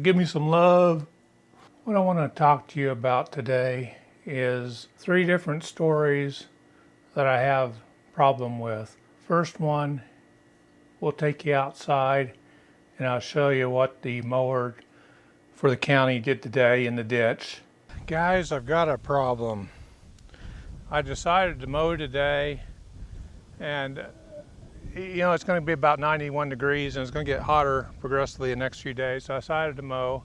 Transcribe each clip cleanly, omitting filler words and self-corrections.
Give me some love. What I want to talk to you about today is 3 different stories that I have problem with. First one, we'll take you outside and I'll show you what the mower for the county did today in the ditch. Guys, I've got a problem. I decided to mow today, and it's going to be about 91 degrees and it's going to get hotter progressively the next few days. So I decided to mow,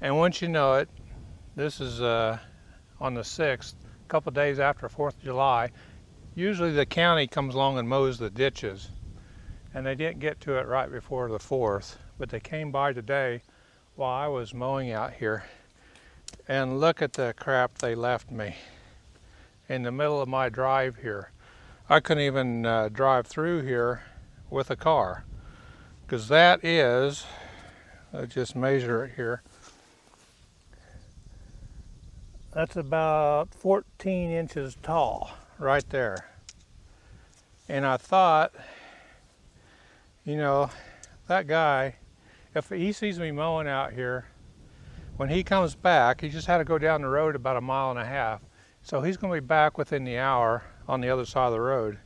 and once you know it, this is on the 6th, a couple days after 4th of July. Usually the county comes along and mows the ditches, and they didn't get to it right before the 4th, but they came by today while I was mowing out here, and look at the crap they left me in the middle of my drive here. I couldn't even drive through here with a car, because that is, I'll just measure it here, that's about 14 inches tall right there. And I thought, that guy, if he sees me mowing out here, when he comes back, he just had to go down the road about 1.5 miles. So he's going to be back within the hour on the other side of the road.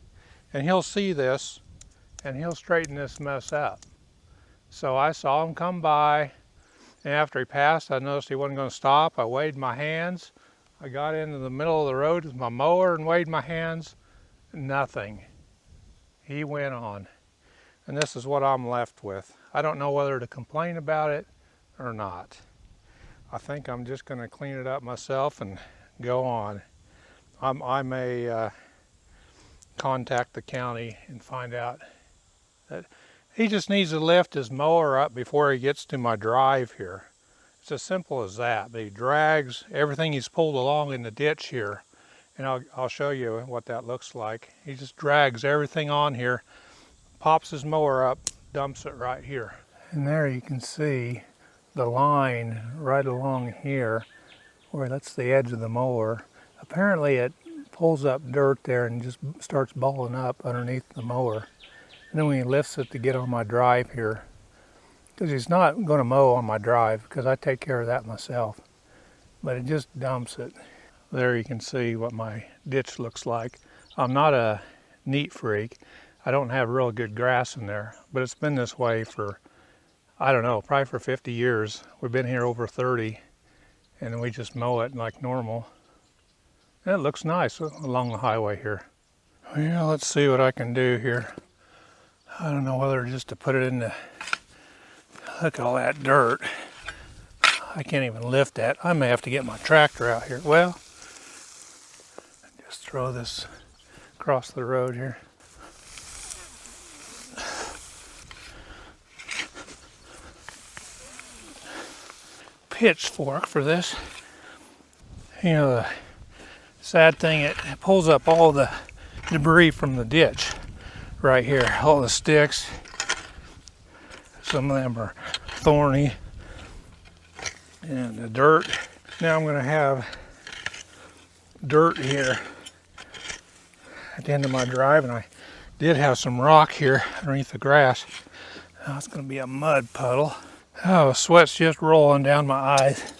And he'll see this, and he'll straighten this mess up. So I saw him come by, and after he passed, I noticed he wasn't going to stop. I waved my hands. I got into the middle of the road with my mower and waved my hands. Nothing. He went on. And this is what I'm left with. I don't know whether to complain about it or not. I think I'm just going to clean it up myself and go on. I may contact the county and find out that he just needs to lift his mower up before he gets to my drive here. It's as simple as that. But he drags everything he's pulled along in the ditch here, and I'll show you what that looks like. He just drags everything on here, pops his mower up, dumps it right here. And there you can see the line right along here, where that's the edge of the mower. Apparently it pulls up dirt there and just starts balling up underneath the mower. And then when he lifts it to get on my drive here, because he's not going to mow on my drive because I take care of that myself, but it just dumps it. There you can see what my ditch looks like. I'm not a neat freak. I don't have real good grass in there, but it's been this way for, I don't know, probably for 50 years. We've been here over 30, and we just mow it like normal. And it looks nice along the highway here. Well, let's see what I can do here. I don't know whether just to put it in the, look at all that dirt. I can't even lift that. I may have to get my tractor out here. Well, just throw this across the road here. Pitchfork for this. The sad thing, it pulls up all the debris from the ditch right here. All the sticks. Some of them are thorny. And the dirt. Now I'm going to have dirt here at the end of my drive, and I did have some rock here underneath the grass. Now it's going to be a mud puddle. Oh, sweat's just rolling down my eyes.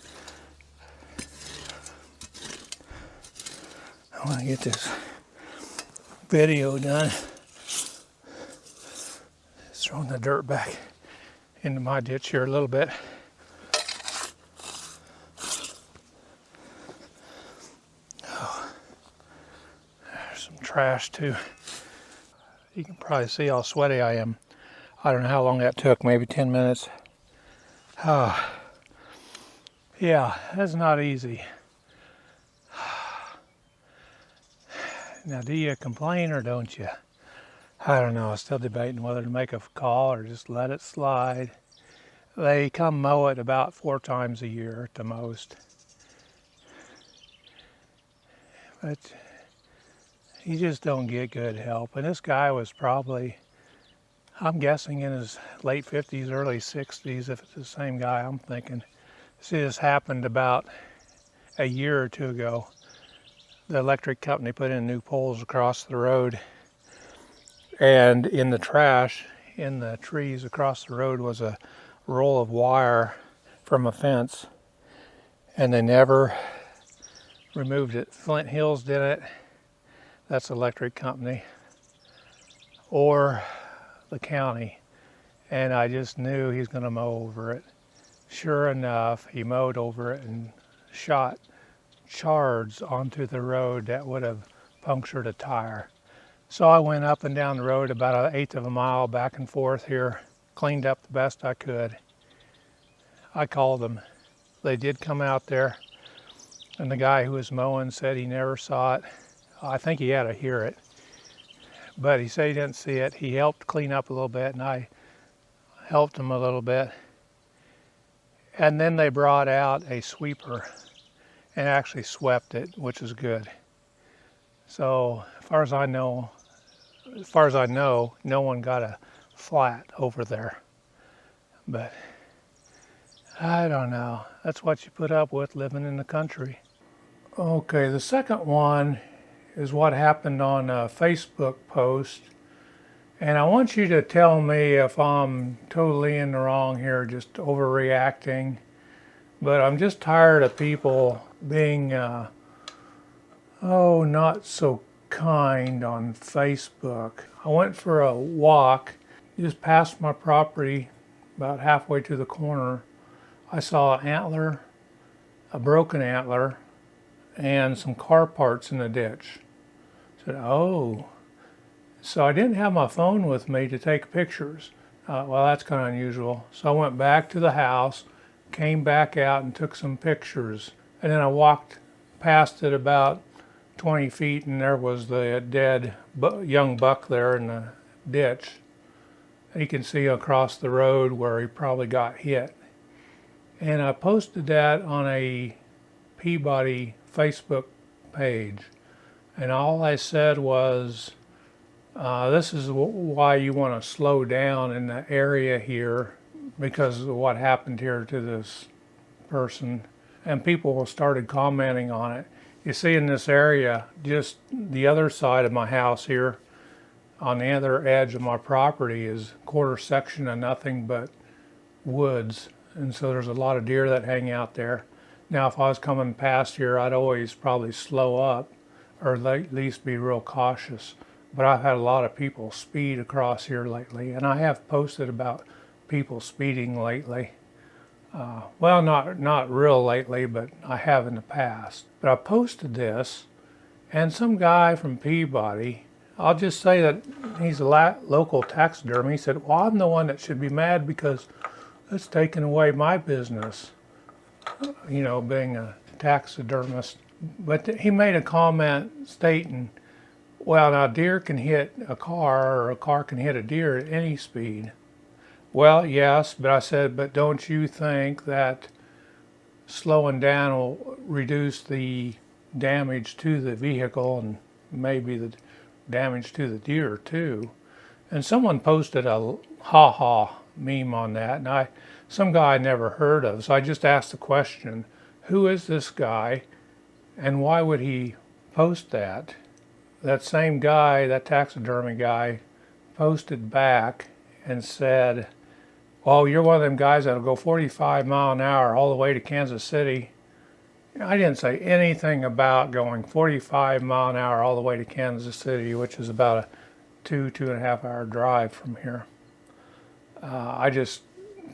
I want to get this video done. Just throwing the dirt back into my ditch here a little bit. Oh, there's some trash too. You can probably see how sweaty I am. I don't know how long that took, maybe 10 minutes. Oh, yeah, that's not easy. Now, do you complain or don't you? I don't know. I'm still debating whether to make a call or just let it slide. They come mow it about 4 times a year at the most. But you just don't get good help. And this guy was probably, I'm guessing, in his late 50s, early 60s, if it's the same guy I'm thinking. See, this happened about a year or 2 ago. The electric company put in new poles across the road, and in the trash, in the trees across the road, was a roll of wire from a fence, and they never removed it. Flint Hills did it. That's the electric company, or the county. And I just knew he was going to mow over it. Sure enough, he mowed over it and shot shards onto the road that would have punctured a tire. So I went up and down the road about 1/8 of a mile back and forth here, cleaned up the best I could. I called them. They did come out there, and the guy who was mowing said he never saw it. I think he had to hear it, but he said he didn't see it. He helped clean up a little bit, and I helped him a little bit. And then they brought out a sweeper and actually swept it, which is good. So as far as I know, no one got a flat over there. But I don't know. That's what you put up with living in the country. Okay, the second one is what happened on a Facebook post. And I want you to tell me if I'm totally in the wrong here, just overreacting. But I'm just tired of people being, not so kind on Facebook. I went for a walk just past my property, about halfway to the corner. I saw an antler, a broken antler, and some car parts in the ditch. I said, oh. So I didn't have my phone with me to take pictures. Well, that's kind of unusual. So I went back to the house, came back out and took some pictures. And then I walked past it about 20 feet, and there was the dead young buck there in the ditch. You can see across the road where he probably got hit. And I posted that on a Peabody Facebook page. And all I said was, this is why you want to slow down in the area here because of what happened here to this person. And people started commenting on it. You see in this area, just the other side of my house here, on the other edge of my property is a quarter section of nothing but woods. And so there's a lot of deer that hang out there. Now if I was coming past here, I'd always probably slow up or at least be real cautious. But I've had a lot of people speed across here lately, and I have posted about people speeding lately. Well, not real lately, but I have in the past. But I posted this, and some guy from Peabody, I'll just say that he's a local taxidermy, he said, well, I'm the one that should be mad because it's taking away my business, being a taxidermist. But he made a comment stating, well, now deer can hit a car or a car can hit a deer at any speed. Well, yes, but I said, but don't you think that slowing down will reduce the damage to the vehicle and maybe the damage to the deer too? And someone posted a ha-ha meme on that, and some guy I never heard of, so I just asked the question, who is this guy and why would he post that? That same guy, that taxidermy guy, posted back and said, well, you're one of them guys that'll go 45 miles an hour all the way to Kansas City. I didn't say anything about going 45 miles an hour all the way to Kansas City, which is about a 2.5 hour drive from here. I just,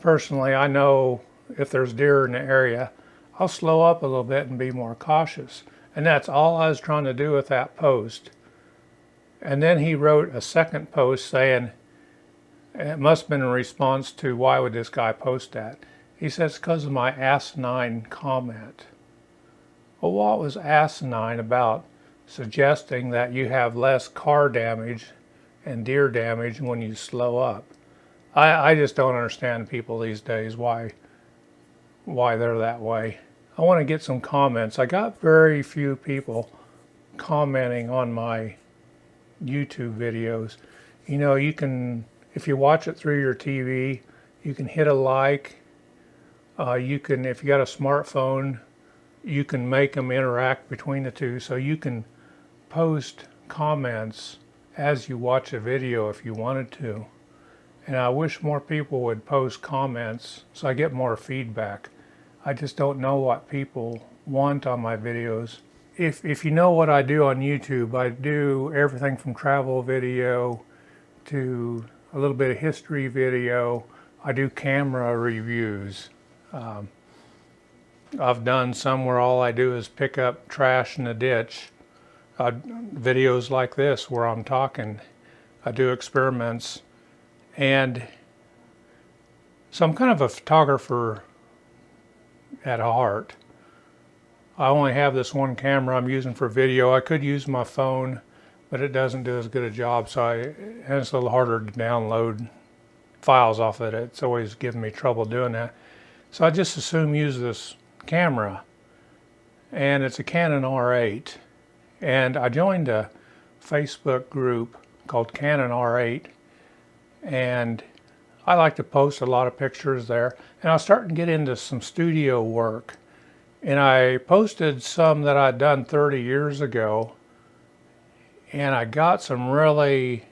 personally, I know if there's deer in the area, I'll slow up a little bit and be more cautious. And that's all I was trying to do with that post. And then he wrote a second post saying, it must have been in response to why would this guy post that. He says, because of my asinine comment. Well, what was asinine about suggesting that you have less car damage and deer damage when you slow up? I just don't understand people these days, why they're that way. I want to get some comments. I got very few people commenting on my YouTube videos. You can, if you watch it through your TV, you can hit a like. You can, if you got a smartphone, you can make them interact between the two. So you can post comments as you watch a video if you wanted to. And I wish more people would post comments so I get more feedback. I just don't know what people want on my videos. If you know what I do on YouTube, I do everything from travel video to a little bit of history video. I do camera reviews. I've done some where all I do is pick up trash in a ditch. Videos like this where I'm talking. I do experiments. And so I'm kind of a photographer at heart. I only have this one camera I'm using for video. I could use my phone, but it doesn't do as good a job, so and it's a little harder to download files off it. It's always given me trouble doing that. So I just assume use this camera, and it's a Canon R8. And I joined a Facebook group called Canon R8, and I like to post a lot of pictures there. And I was starting to get into some studio work, and I posted some that I'd done 30 years ago, and I got some really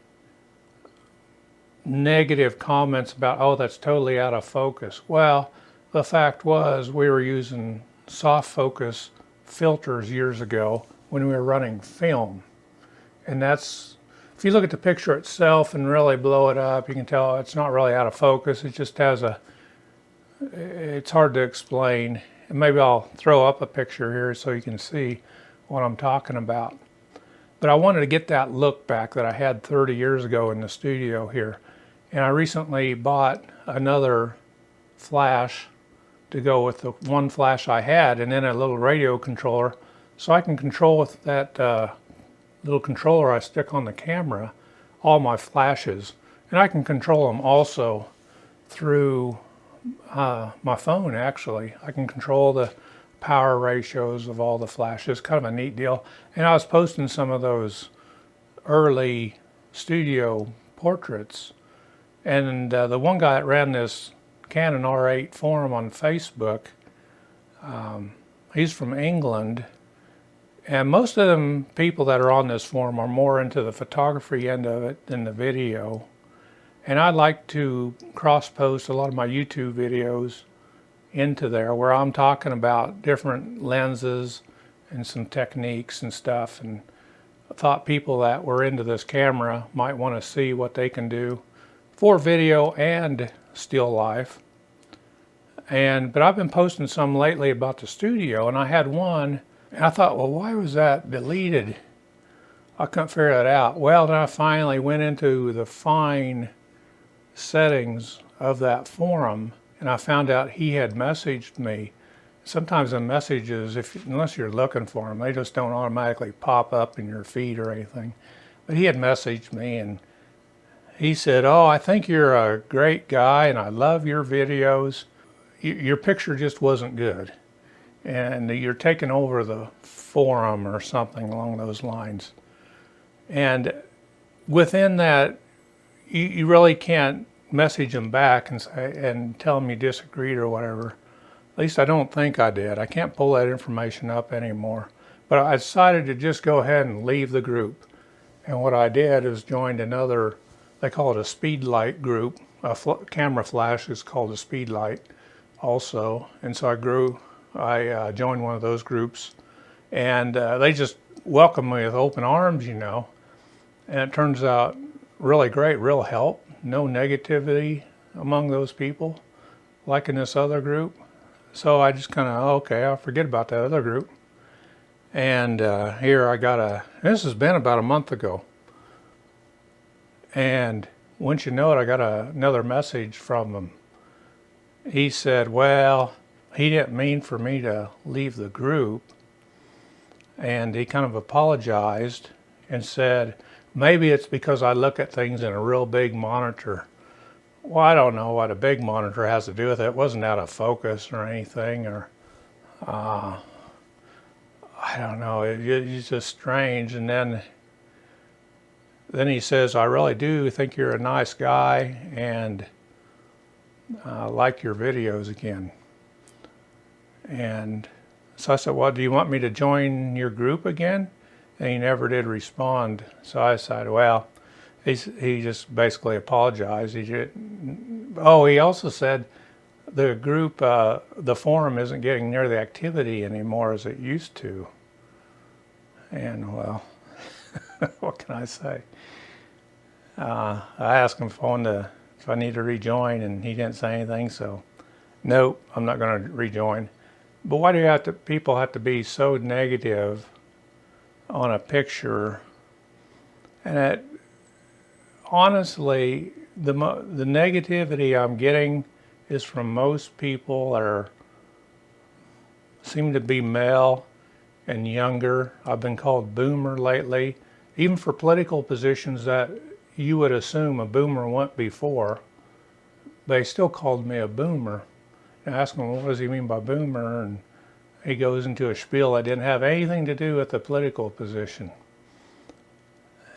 negative comments about, oh, that's totally out of focus. Well, the fact was we were using soft focus filters years ago when we were running film. And that's, if you look at the picture itself and really blow it up, you can tell it's not really out of focus. It just has it's hard to explain. And maybe I'll throw up a picture here so you can see what I'm talking about. But I wanted to get that look back that I had 30 years ago in the studio here. And I recently bought another flash to go with the one flash I had, and then a little radio controller, so I can control with that little controller I stick on the camera all my flashes. And I can control them also through my phone, actually. I can control the power ratios of all the flashes. Kind of a neat deal. And I was posting some of those early studio portraits, and the one guy that ran this Canon R8 forum on Facebook, he's from England, and most of them people that are on this forum are more into the photography end of it than the video. And I like to cross-post a lot of my YouTube videos into there where I'm talking about different lenses and some techniques and stuff, and I thought people that were into this camera might want to see what they can do for video and still life. But I've been posting some lately about the studio, and I had one, and I thought, well, why was that deleted? I couldn't figure that out. Well, then I finally went into the fine settings of that forum, and I found out he had messaged me. Sometimes the messages, unless you're looking for them, they just don't automatically pop up in your feed or anything. But he had messaged me, and he said, oh, I think you're a great guy, and I love your videos. Your picture just wasn't good, and you're taking over the forum or something along those lines. And within that, you really can't message them back and tell them you disagreed or whatever. At least I don't think I did. I can't pull that information up anymore. But I decided to just go ahead and leave the group. And what I did is joined another, they call it a speedlight group. A camera flash is called a speedlight also. And so I joined one of those groups. And they just welcomed me with open arms, you know. And it turns out really great, real help. No negativity among those people, like in this other group. So I just kind of, okay, I'll forget about that other group. And here I got this has been about a month ago. And once you know it, I got another message from him. He said, well, he didn't mean for me to leave the group. And he kind of apologized and said, maybe it's because I look at things in a real big monitor. Well, I don't know what a big monitor has to do with it. It wasn't out of focus or anything, or I don't know. It's just strange. And then he says, I really do think you're a nice guy, and I like your videos again. And so I said, well, do you want me to join your group again? And he never did respond. So I decided, well, he just basically apologized. He also said the group, the forum isn't getting near the activity anymore as it used to. And well, what can I say? I asked him if I need to rejoin, and he didn't say anything, so nope, I'm not going to rejoin. But why do people have to be so negative on a picture? And honestly, the negativity I'm getting is from most people that seem to be male and younger. I've been called boomer lately, even for political positions that you would assume a boomer went before. They still called me a boomer. And I asked him, well, what does he mean by boomer? And he goes into a spiel that didn't have anything to do with the political position.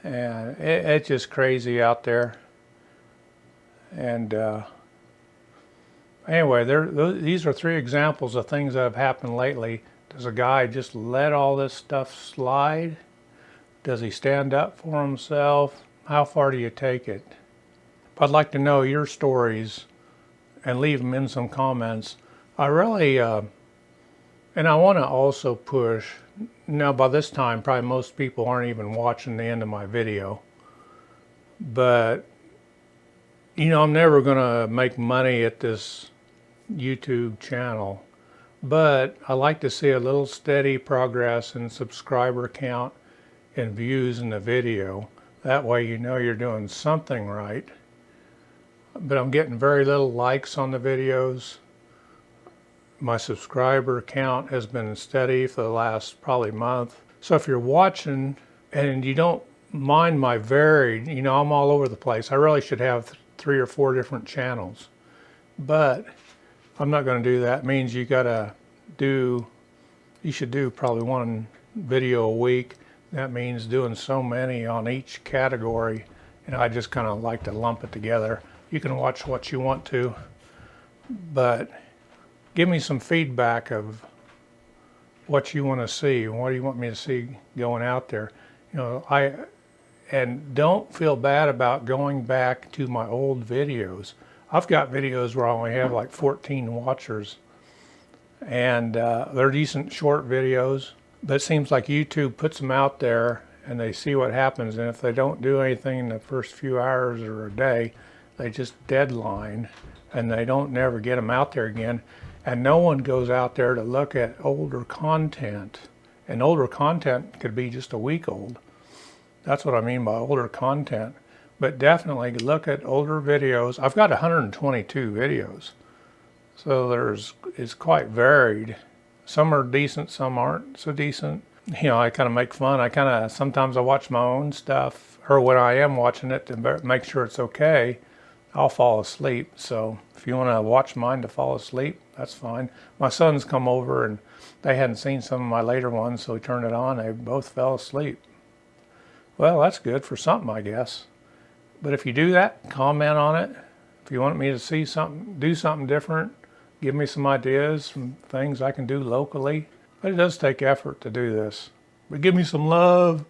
And it's just crazy out there. And anyway, these are 3 examples of things that have happened lately. Does a guy just let all this stuff slide? Does he stand up for himself? How far do you take it? I'd like to know your stories and leave them in some comments. I really, and I want to also push, now by this time probably most people aren't even watching the end of my video, but you know, I'm never going to make money at this YouTube channel, but I like to see a little steady progress in subscriber count and views in the video. That way you know you're doing something right. But I'm getting very little likes on the videos. My subscriber count has been steady for the last probably month. So if you're watching and you don't mind my varied, you know, I'm all over the place. I really should have 3 or 4 different channels, but I'm not going to do that. It means you should do probably 1 video a week. That means doing so many on each category, and I just kind of like to lump it together. You can watch what you want to, but give me some feedback of what you want to see. What do you want me to see going out there? You know, and don't feel bad about going back to my old videos. I've got videos where I only have like 14 watchers, and they're decent short videos, but it seems like YouTube puts them out there and they see what happens, and if they don't do anything in the first few hours or a day, they just deadline and they don't never get them out there again. And no one goes out there to look at older content, and older content could be just a week old. That's what I mean by older content. But definitely look at older videos. I've got 122 videos, so it's quite varied. Some are decent, some aren't so decent. You know, I kind of make fun. Sometimes I watch my own stuff, or when I am watching it to make sure it's okay, I'll fall asleep. So if you want to watch mine to fall asleep, that's fine. My sons come over and they hadn't seen some of my later ones, so we turned it on. They both fell asleep. Well, that's good for something, I guess. But if you do that, comment on it. If you want me to see something, do something different, give me some ideas, some things I can do locally. But it does take effort to do this. But give me some love.